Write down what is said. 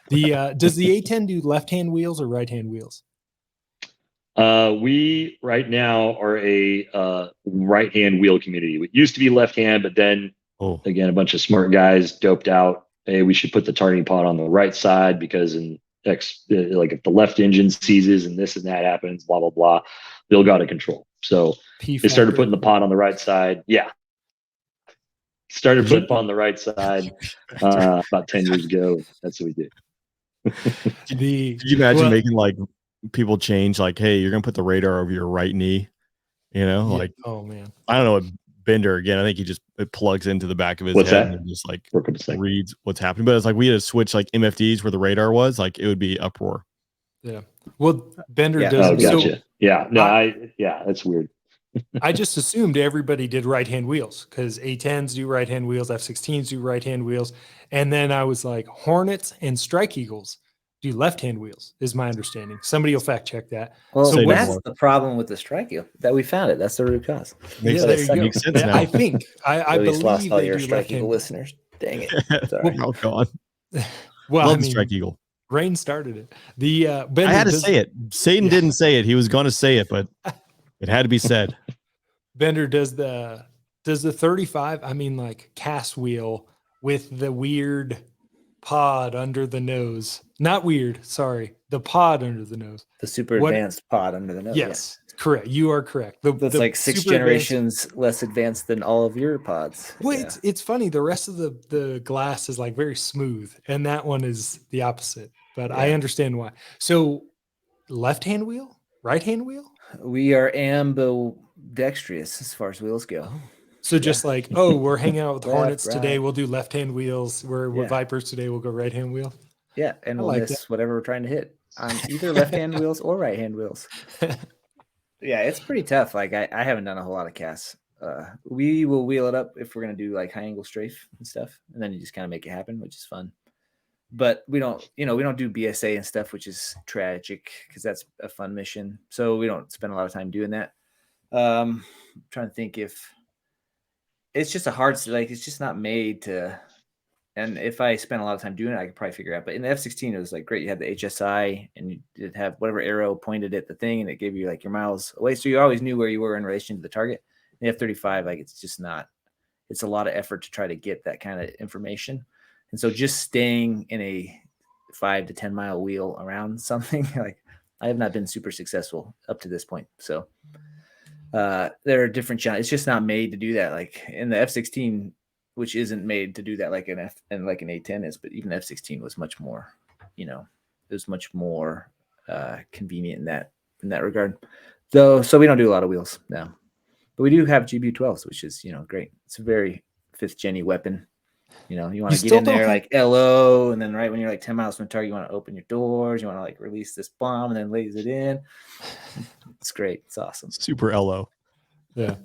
Does the A-10 do left-hand wheels or right-hand wheels? We right now are a right-hand wheel community. It used to be left-hand, but then again, a bunch of smart guys doped out. Hey, we should put the targeting pod on the right side because like if the left engine seizes and this and that happens, blah blah blah, they'll go out of control. So they started putting the pod on the right side. Yeah, started putting on the right side about 10 years ago. That's what we did. Did you imagine making like people change, like, hey, you're gonna put the radar over your right knee, like, oh man, I don't know what Bender again. I think it plugs into the back of his head and just like reads what's happening. But it's like we had to switch like MFDs where the radar was, like it would be uproar. Yeah. Well, Bender does. Oh, gotcha. That's weird. I just assumed everybody did right-hand wheels because A-10's do right-hand wheels, F-16's do right-hand wheels, and then I was like, Hornets and Strike Eagles do left-hand wheels, is my understanding. Somebody will fact check that. Well, so that's the problem with the Strike Eagle that we found it. That's the root cause. Makes sense now. I think I believe lost all they your do Strike Eagle listeners. Dang it! Sorry. Oh God. Well, Love the Strike Eagle. Rain started it. I had to say it. Satan didn't say it. He was going to say it, but it had to be said. Bender, does the 35? I mean, like CAS wheel with the weird pod under the nose. Not weird, sorry. The pod under the nose. The super advanced pod under the nose. Yes, correct. You are correct. That's like 6 generations less advanced than all of your pods. Well, it's funny. The rest of the glass is like very smooth, and that one is the opposite. But I understand why. So, left-hand wheel, right-hand wheel. We are ambidextrous as far as wheels go. So just like, we're hanging out with Hornets today, we'll do left-hand wheels. We're Vipers today, we'll go right-hand wheel. Yeah, and we'll miss whatever we're trying to hit on either left-hand wheels or right-hand wheels. Yeah, it's pretty tough. Like I haven't done a whole lot of CAS. We will wheel it up if we're gonna do like high angle strafe and stuff, and then you just kind of make it happen, which is fun. But we don't do BSA and stuff, which is tragic because that's a fun mission. So we don't spend a lot of time doing that. I'm trying to think if it's just it's just not made to. And if I spent a lot of time doing it, I could probably figure it out. But in the F-16, it was like great. You had the HSI and you did have whatever arrow pointed at the thing, and it gave you like your miles away. So you always knew where you were in relation to the target. In the F-35, like it's just not. It's a lot of effort to try to get that kind of information. And so just staying in a 5 to 10 mile wheel around something, like I have not been super successful up to this point. So there are different challenges. It's just not made to do that. Like in the F-16, which isn't made to do that like an A-10 is, but even F-16 was much more, it was much more convenient in that regard. Though, so we don't do a lot of wheels now, but we do have GBU-12s, which is, great. It's a very 5th gen weapon. You want to get in there like LO, and then right when you're like 10 miles from the target, you want to open your doors. You want to like release this bomb and then lays it in. It's great. It's awesome. Super LO. Yeah.